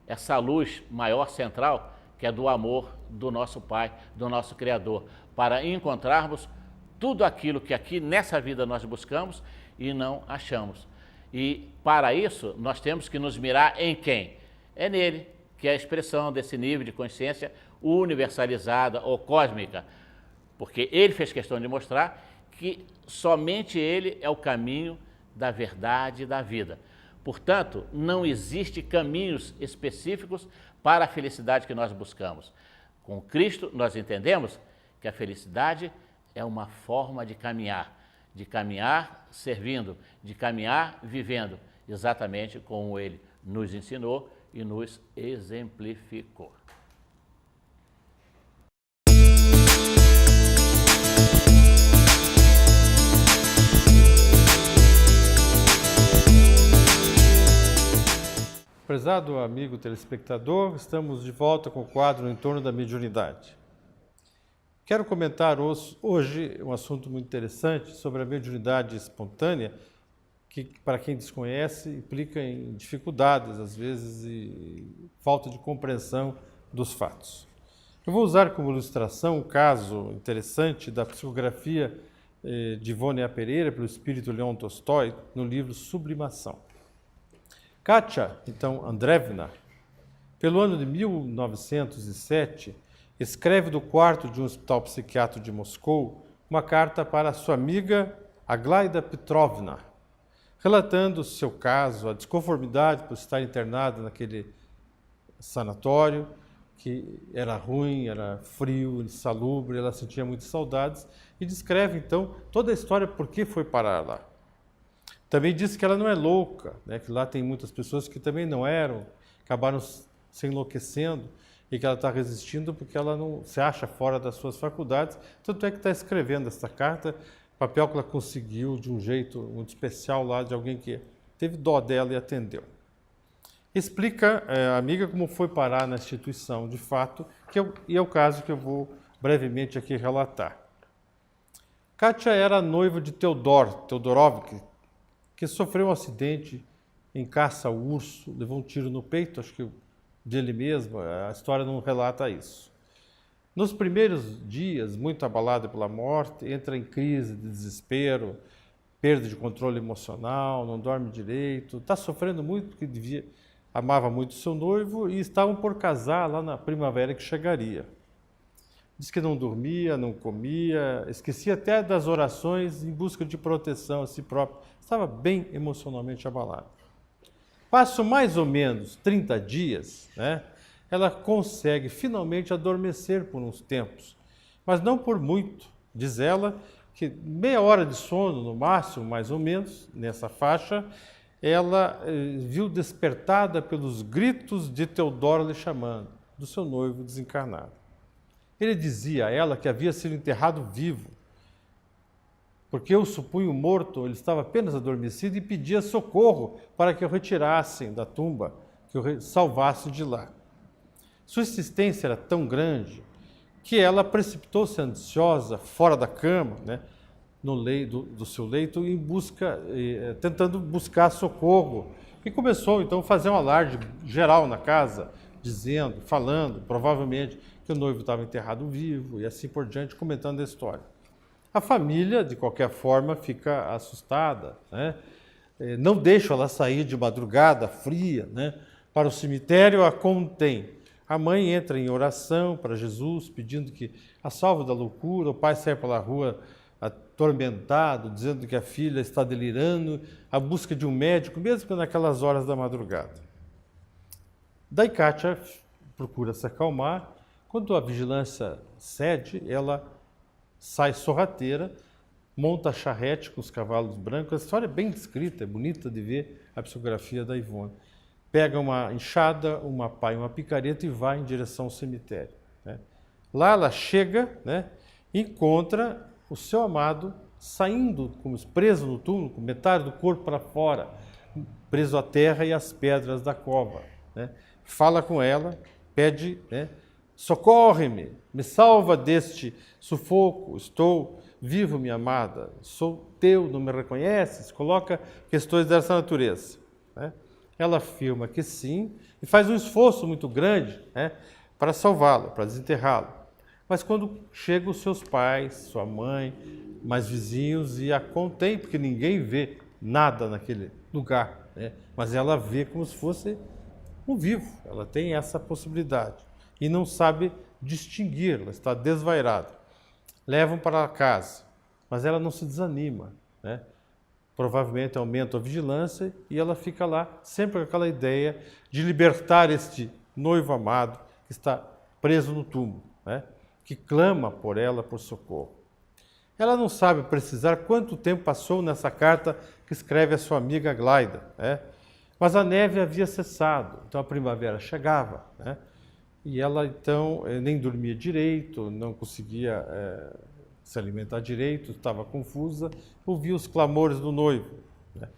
essa luz maior central, que é do amor do nosso Pai, do nosso Criador, para encontrarmos tudo aquilo que aqui nessa vida nós buscamos e não achamos. E para isso nós temos que nos mirar em quem? É nele, que é a expressão desse nível de consciência universalizada ou cósmica, porque ele fez questão de mostrar que somente ele é o caminho da verdade e da vida. Portanto, não existe caminhos específicos para a felicidade que nós buscamos. Com Cristo, nós entendemos que a felicidade é uma forma de caminhar servindo, de caminhar vivendo, exatamente como ele nos ensinou e nos exemplificou. Prezado amigo telespectador, estamos de volta com o quadro Em Torno da Mediunidade. Quero comentar hoje um assunto muito interessante sobre a mediunidade espontânea, que, para quem desconhece, implica em dificuldades, às vezes, e falta de compreensão dos fatos. Eu vou usar como ilustração um caso interessante da psicografia de Ivone A. Pereira pelo espírito Leon Tolstói no livro Sublimação. Katya, então Andreevna, pelo ano de 1907, escreve do quarto de um hospital psiquiátrico de Moscou uma carta para sua amiga Aglaida Petrovna, relatando seu caso, a desconformidade por estar internada naquele sanatório, que era ruim, era frio, insalubre, ela sentia muitas saudades, e descreve então toda a história por que foi parar lá. Também diz que ela não é louca, né, que lá tem muitas pessoas que também não eram, acabaram se enlouquecendo, e que ela está resistindo porque ela não se acha fora das suas faculdades, tanto é que está escrevendo essa carta, papel que ela conseguiu de um jeito muito especial lá, de alguém que teve dó dela e atendeu. Explica a amiga como foi parar na instituição, de fato, e é o caso que eu vou brevemente aqui relatar. Katya era noiva de Teodorov, que sofreu um acidente em caça ao urso, levou um tiro no peito, acho que dele mesmo, a história não relata isso. Nos primeiros dias, muito abalada pela morte, entra em crise de desespero, perda de controle emocional, não dorme direito, está sofrendo muito porque amava muito seu noivo e estavam por casar lá na primavera que chegaria. Diz que não dormia, não comia, esquecia até das orações em busca de proteção a si próprio. Estava bem emocionalmente abalada. Passam mais ou menos 30 dias, né? Ela consegue finalmente adormecer por uns tempos, mas não por muito. Diz ela que meia hora de sono, no máximo, mais ou menos, nessa faixa, ela viu despertada pelos gritos de Teodoro lhe chamando, do seu noivo desencarnado. Ele dizia a ela que havia sido enterrado vivo, porque eu supunho morto, ele estava apenas adormecido e pedia socorro para que o retirassem da tumba, que o salvasse de lá. Sua insistência era tão grande que ela precipitou-se ansiosa, fora da cama, né, no leito, do seu leito, tentando buscar socorro. E começou, então, a fazer um alarde geral na casa, falando, provavelmente, que o noivo estava enterrado vivo e assim por diante, comentando a história. A família, de qualquer forma, fica assustada, né? Não deixa ela sair de madrugada fria, né, para o cemitério, a contém. A mãe entra em oração para Jesus, pedindo que a salve da loucura. O pai sai pela rua atormentado, dizendo que a filha está delirando, à busca de um médico, mesmo naquelas horas da madrugada. Daí Katya procura se acalmar. Quando a vigilância cede, ela sai sorrateira, monta a charrete com os cavalos brancos. A história é bem descrita, é bonita de ver a psicografia da Ivone. Pega uma enxada, uma pá e uma picareta e vai em direção ao cemitério, né? Lá ela chega, né, e encontra o seu amado saindo, como preso no túmulo, com metade do corpo para fora, preso à terra e às pedras da cova, né? Fala com ela, pede, né, socorre-me, me salva deste sufoco, estou vivo, minha amada, sou teu, não me reconheces? Coloca questões dessa natureza, né? Ela afirma que sim e faz um esforço muito grande, né, para salvá-lo, para desenterrá-lo. Mas quando chegam os seus pais, sua mãe, mais vizinhos, e a contém, porque ninguém vê nada naquele lugar, né? Mas ela vê como se fosse um vivo, ela tem essa possibilidade e não sabe distinguir, ela está desvairada. Levam para casa, mas ela não se desanima, né? Provavelmente aumenta a vigilância e ela fica lá sempre com aquela ideia de libertar este noivo amado que está preso no túmulo, né, que clama por ela por socorro. Ela não sabe precisar quanto tempo passou nessa carta que escreve a sua amiga Aglaida, né, mas a neve havia cessado, então a primavera chegava, né, e ela então nem dormia direito, não conseguia se alimentar direito, estava confusa, ouvia os clamores do noivo, né,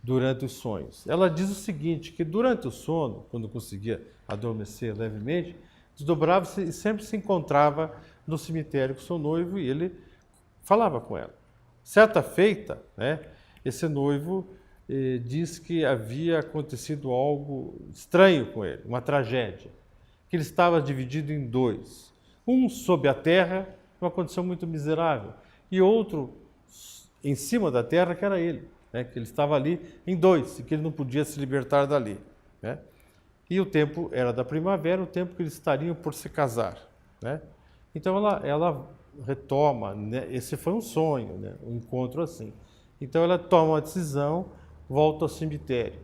durante os sonhos. Ela diz o seguinte, que durante o sono, quando conseguia adormecer levemente, desdobrava-se e sempre se encontrava no cemitério com seu noivo e ele falava com ela. Certa feita, né, esse noivo diz que havia acontecido algo estranho com ele, uma tragédia. que ele estava dividido em dois. Um sob a terra, numa condição muito miserável, e outro em cima da terra, que era ele, né? Que ele estava ali em dois, e que ele não podia se libertar dali, né? E o tempo era da primavera, o tempo que eles estariam por se casar, né? Então ela retoma, né? Esse foi um sonho, né? Um encontro assim. Então ela toma uma decisão, volta ao cemitério,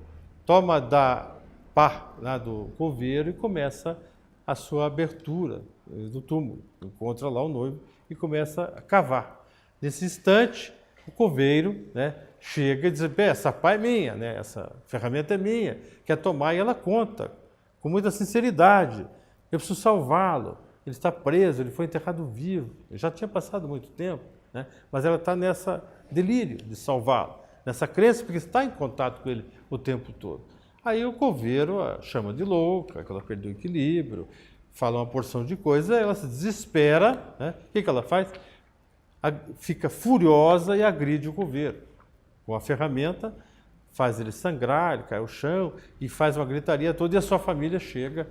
toma da pá lá do coveiro e começa a sua abertura do túmulo. Encontra lá o noivo e começa a cavar. Nesse instante, o coveiro, né, chega e diz: essa pá é minha, né? Essa ferramenta é minha, quer tomar, e ela conta com muita sinceridade: eu preciso salvá-lo, ele está preso, ele foi enterrado vivo, já tinha passado muito tempo, né? Mas ela está nessa delírio de salvá-lo, nessa crença, porque está em contato com ele o tempo todo. Aí o coveiro a chama de louca, que ela perdeu o equilíbrio, fala uma porção de coisas, ela se desespera, né? O que ela faz? Fica furiosa e agride o coveiro com a ferramenta, faz ele sangrar, ele cai ao chão e faz uma gritaria toda, e a sua família chegam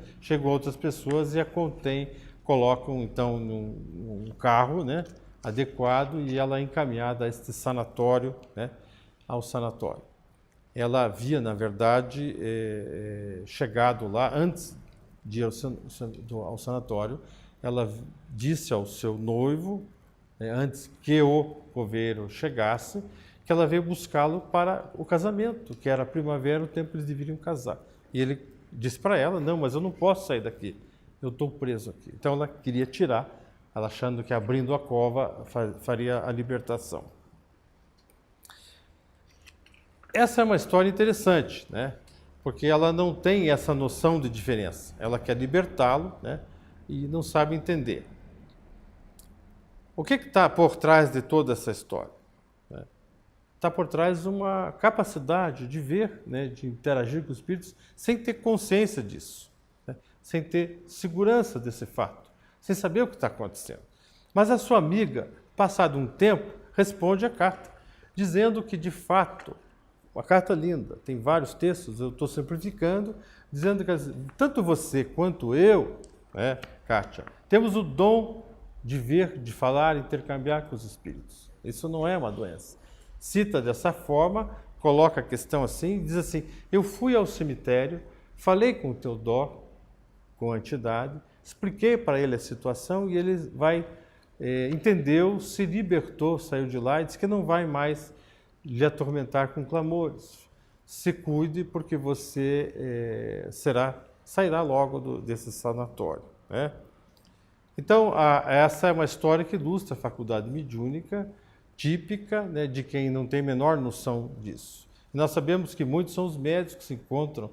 outras pessoas e a contém, colocam então num carro, né, adequado, e ela é encaminhada a este sanatório, né, ao sanatório. Ela havia, na verdade, chegado lá, antes de ir ao sanatório, ela disse ao seu noivo, antes que o coveiro chegasse, que ela veio buscá-lo para o casamento, que era a primavera, o tempo que eles deveriam casar. E ele disse para ela: não, mas eu não posso sair daqui, eu estou preso aqui. Então ela queria tirar, ela achando que abrindo a cova faria a libertação. Essa é uma história interessante, né? Porque ela não tem essa noção de diferença. Ela quer libertá-lo, né? E não sabe entender. O que está por trás de toda essa história? Está por trás uma capacidade de ver, né, de interagir com os espíritos sem ter consciência disso, né? Sem ter segurança desse fato, sem saber o que está acontecendo. Mas a sua amiga, passado um tempo, responde a carta, dizendo que, de fato, uma carta linda, tem vários textos, eu estou simplificando, dizendo que tanto você quanto eu, né, Kátia, temos o dom de ver, de falar, intercambiar com os espíritos. Isso não é uma doença. Cita dessa forma, coloca a questão assim, diz assim: eu fui ao cemitério, falei com o Teodoro, com a entidade, expliquei para ele a situação e ele entendeu, se libertou, saiu de lá e disse que não vai mais lhe atormentar com clamores. Se cuide, porque você sairá logo desse sanatório, né? Então, essa é uma história que ilustra a faculdade mediúnica, típica, né, de quem não tem a menor noção disso. E nós sabemos que muitos são os médicos que se encontram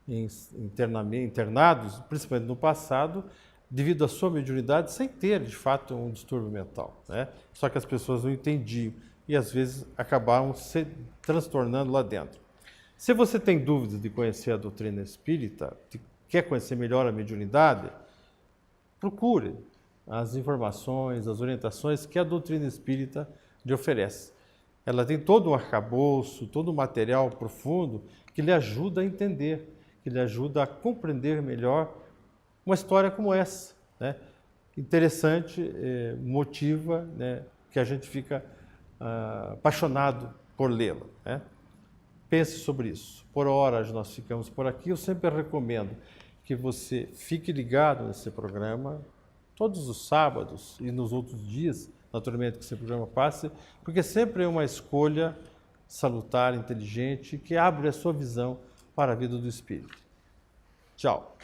internados, principalmente no passado, devido à sua mediunidade, sem ter, de fato, um distúrbio mental, né? Só que as pessoas não entendiam e, às vezes, acabaram se transtornando lá dentro. Se você tem dúvidas de conhecer a doutrina espírita, quer conhecer melhor a mediunidade, procure as informações, as orientações que a doutrina espírita lhe oferece. Ela tem todo um arcabouço, todo um material profundo que lhe ajuda a entender, que lhe ajuda a compreender melhor uma história como essa, né? Interessante, motiva, né, que a gente fica apaixonado por lê-la, né? Pense sobre isso. Por horas nós ficamos por aqui. Eu sempre recomendo que você fique ligado nesse programa todos os sábados e nos outros dias, naturalmente, que esse programa passe, porque sempre é uma escolha salutar, inteligente, que abre a sua visão para a vida do espírito. Tchau.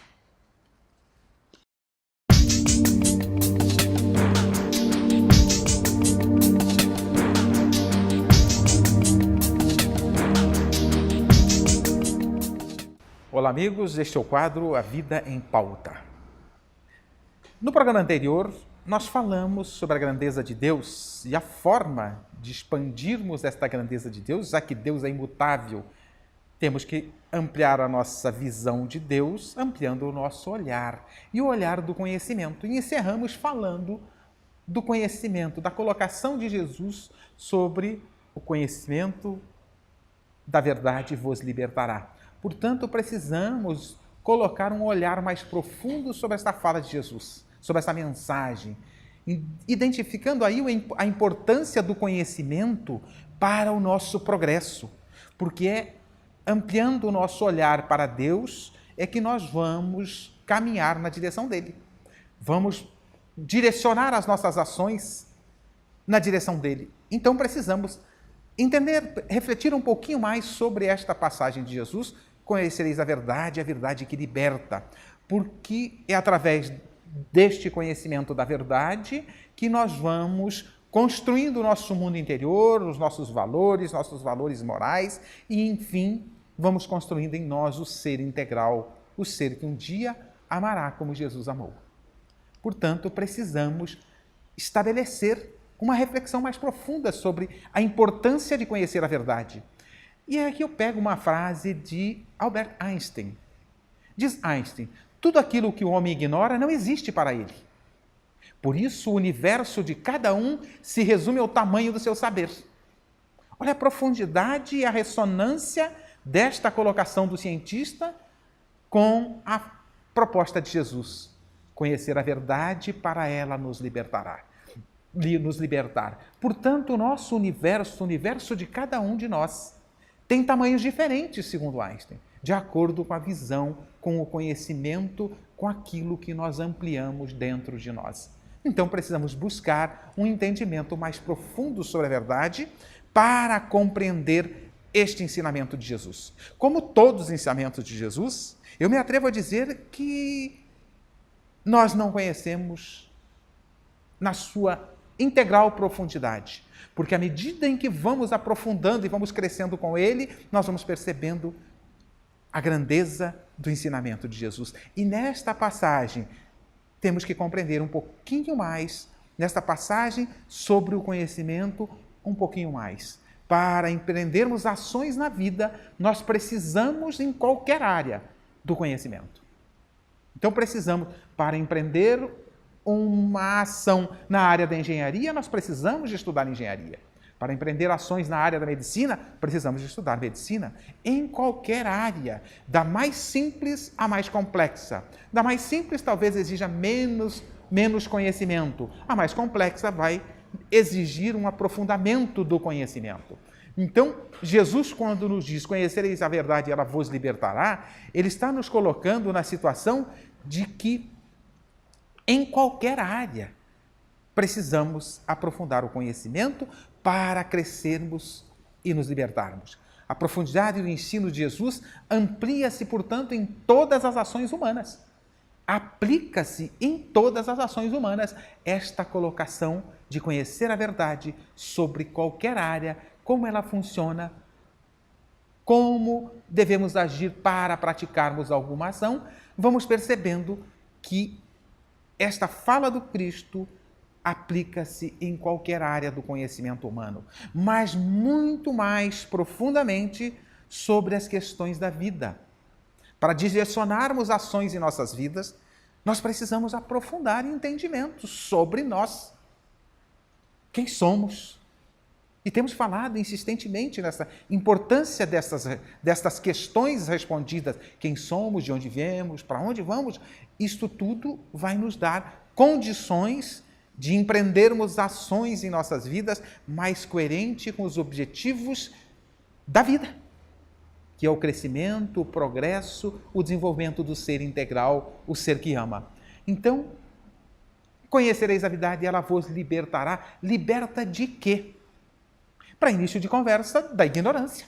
Olá, amigos, este é o quadro A Vida em Pauta. No programa anterior, nós falamos sobre a grandeza de Deus e a forma de expandirmos esta grandeza de Deus, já que Deus é imutável. Temos que ampliar a nossa visão de Deus, ampliando o nosso olhar e o olhar do conhecimento. E encerramos falando do conhecimento, da colocação de Jesus sobre o conhecimento da verdade vos libertará. Portanto, precisamos colocar um olhar mais profundo sobre esta fala de Jesus, sobre essa mensagem, identificando aí a importância do conhecimento para o nosso progresso, porque é ampliando o nosso olhar para Deus é que nós vamos caminhar na direção dele. Vamos direcionar as nossas ações na direção dele. Então precisamos entender, refletir um pouquinho mais sobre esta passagem de Jesus. Conhecereis a verdade que liberta. Porque é através deste conhecimento da verdade que nós vamos construindo o nosso mundo interior, os nossos valores morais e, enfim, vamos construindo em nós o ser integral, o ser que um dia amará como Jesus amou. Portanto, precisamos estabelecer uma reflexão mais profunda sobre a importância de conhecer a verdade. E aqui eu pego uma frase de Albert Einstein. Diz Einstein: tudo aquilo que o homem ignora não existe para ele. Por isso, o universo de cada um se resume ao tamanho do seu saber. Olha a profundidade e a ressonância desta colocação do cientista com a proposta de Jesus. Conhecer a verdade, para ela nos libertar. Portanto, o nosso universo, o universo de cada um de nós, tem tamanhos diferentes, segundo Einstein, de acordo com a visão, com o conhecimento, com aquilo que nós ampliamos dentro de nós. Então, precisamos buscar um entendimento mais profundo sobre a verdade para compreender este ensinamento de Jesus. Como todos os ensinamentos de Jesus, eu me atrevo a dizer que nós não conhecemos na sua integral profundidade, porque à medida em que vamos aprofundando e vamos crescendo com ele, nós vamos percebendo a grandeza do ensinamento de Jesus. E nesta passagem, temos que compreender um pouquinho mais, nesta passagem sobre o conhecimento, um pouquinho mais. Para empreendermos ações na vida, nós precisamos, em qualquer área, do conhecimento. Então, precisamos, para empreender uma ação na área da engenharia, nós precisamos de estudar engenharia. Para empreender ações na área da medicina, precisamos de estudar medicina. Em qualquer área, da mais simples à mais complexa. Da mais simples talvez exija menos conhecimento. A mais complexa vai exigir um aprofundamento do conhecimento. Então, Jesus, quando nos diz: conhecereis a verdade e ela vos libertará, ele está nos colocando na situação de que, em qualquer área, precisamos aprofundar o conhecimento para crescermos e nos libertarmos. A profundidade do ensino de Jesus amplia-se, portanto, em todas as ações humanas. Aplica-se em todas as ações humanas esta colocação de conhecer a verdade sobre qualquer área, como ela funciona, como devemos agir para praticarmos alguma ação. Vamos percebendo que esta fala do Cristo aplica-se em qualquer área do conhecimento humano, mas muito mais profundamente sobre as questões da vida. Para direcionarmos ações em nossas vidas, nós precisamos aprofundar entendimento sobre nós. Quem somos? E temos falado insistentemente nessa importância destas questões respondidas. Quem somos, de onde viemos, para onde vamos? Isto tudo vai nos dar condições de empreendermos ações em nossas vidas mais coerente com os objetivos da vida, que é o crescimento, o progresso, o desenvolvimento do ser integral, o ser que ama. Então, conhecereis a verdade e ela vos libertará. Liberta de quê? Para início de conversa, da ignorância.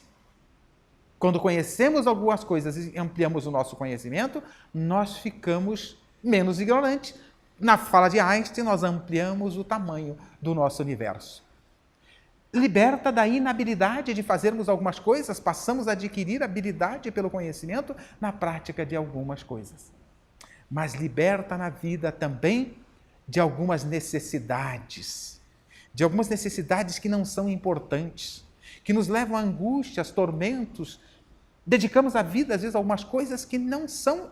Quando conhecemos algumas coisas e ampliamos o nosso conhecimento, nós ficamos menos ignorantes. Na fala de Einstein, nós ampliamos o tamanho do nosso universo. Liberta da inabilidade de fazermos algumas coisas, passamos a adquirir habilidade pelo conhecimento na prática de algumas coisas. Mas liberta na vida também de algumas necessidades que não são importantes, que nos levam a angústias, tormentos. Dedicamos a vida, às vezes, a algumas coisas que não são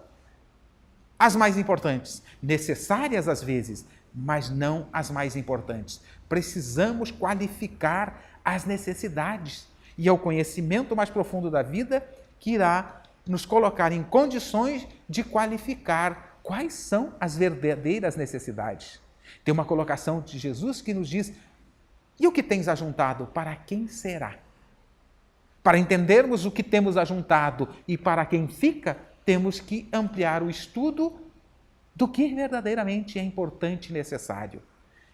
as mais importantes, necessárias às vezes, mas não as mais importantes. Precisamos qualificar as necessidades e é o conhecimento mais profundo da vida que irá nos colocar em condições de qualificar quais são as verdadeiras necessidades. Tem uma colocação de Jesus que nos diz: e o que tens ajuntado, para quem será? Para entendermos o que temos ajuntado e para quem fica, temos que ampliar o estudo do que verdadeiramente é importante e necessário.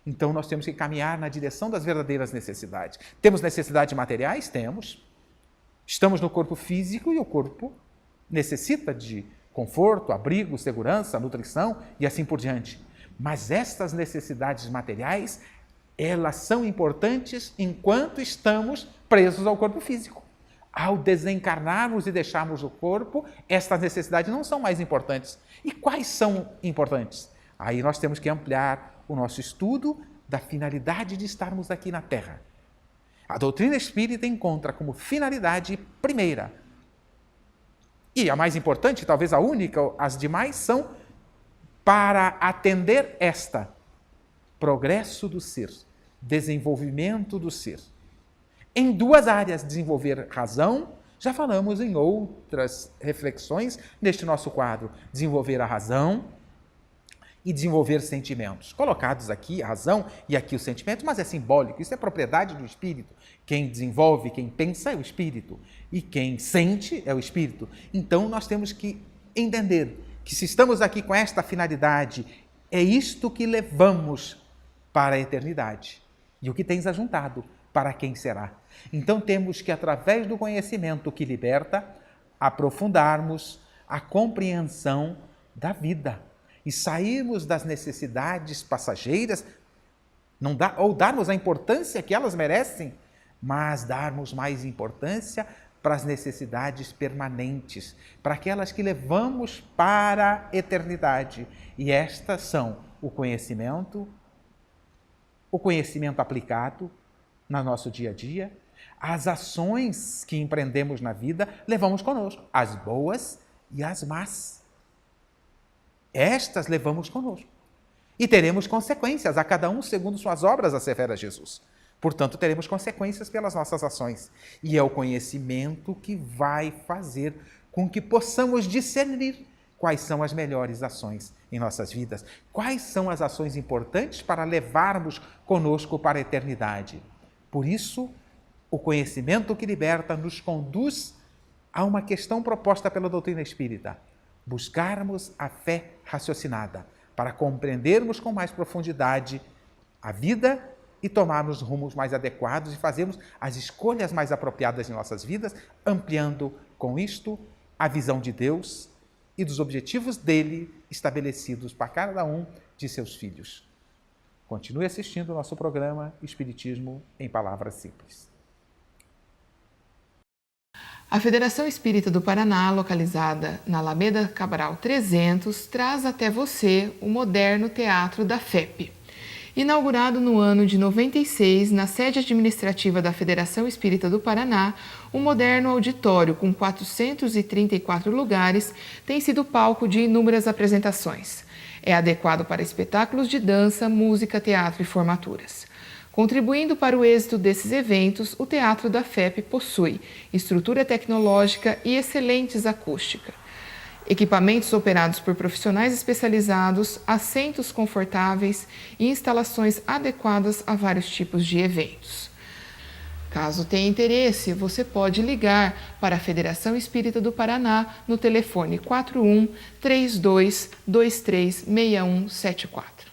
Então, nós temos que caminhar na direção das verdadeiras necessidades. Temos necessidades materiais? Temos. Estamos no corpo físico e o corpo necessita de conforto, abrigo, segurança, nutrição e assim por diante. Mas estas necessidades materiais, elas são importantes enquanto estamos presos ao corpo físico. Ao desencarnarmos e deixarmos o corpo, estas necessidades não são mais importantes. E quais são importantes? Aí nós temos que ampliar o nosso estudo da finalidade de estarmos aqui na Terra. A doutrina espírita encontra como finalidade primeira, e a mais importante, talvez a única, as demais são para atender esta: progresso do ser, desenvolvimento do ser. Em duas áreas: desenvolver razão, já falamos em outras reflexões neste nosso quadro, desenvolver a razão e desenvolver sentimentos. Colocados aqui a razão e aqui os sentimentos, mas é simbólico, isso é propriedade do espírito. Quem desenvolve, quem pensa é o espírito e quem sente é o espírito. Então nós temos que entender que se estamos aqui com esta finalidade, é isto que levamos para a eternidade. E o que tens ajuntado, para quem será? Então temos que, através do conhecimento que liberta, aprofundarmos a compreensão da vida e sairmos das necessidades passageiras, ou darmos a importância que elas merecem, mas darmos mais importância para as necessidades permanentes, para aquelas que levamos para a eternidade. E estas são o conhecimento aplicado no nosso dia a dia, as ações que empreendemos na vida, levamos conosco, as boas e as más. Estas levamos conosco. E teremos consequências, a cada um segundo suas obras, assevera Jesus. Portanto, teremos consequências pelas nossas ações. E é o conhecimento que vai fazer com que possamos discernir quais são as melhores ações em nossas vidas, quais são as ações importantes para levarmos conosco para a eternidade. Por isso, o conhecimento que liberta nos conduz a uma questão proposta pela doutrina espírita: buscarmos a fé raciocinada, para compreendermos com mais profundidade a vida e tomarmos rumos mais adequados e fazermos as escolhas mais apropriadas em nossas vidas, ampliando com isto a visão de Deus e dos objetivos dele estabelecidos para cada um de seus filhos. Continue assistindo o nosso programa Espiritismo em Palavras Simples. A Federação Espírita do Paraná, localizada na Alameda Cabral 300, traz até você o moderno Teatro da FEP. Inaugurado no ano de 96, na sede administrativa da Federação Espírita do Paraná, um moderno auditório com 434 lugares tem sido palco de inúmeras apresentações. É adequado para espetáculos de dança, música, teatro e formaturas. Contribuindo para o êxito desses eventos, o Teatro da FEP possui estrutura tecnológica e excelentes acústica, equipamentos operados por profissionais especializados, assentos confortáveis e instalações adequadas a vários tipos de eventos. Caso tenha interesse, você pode ligar para a Federação Espírita do Paraná no telefone 41 32 23 6174.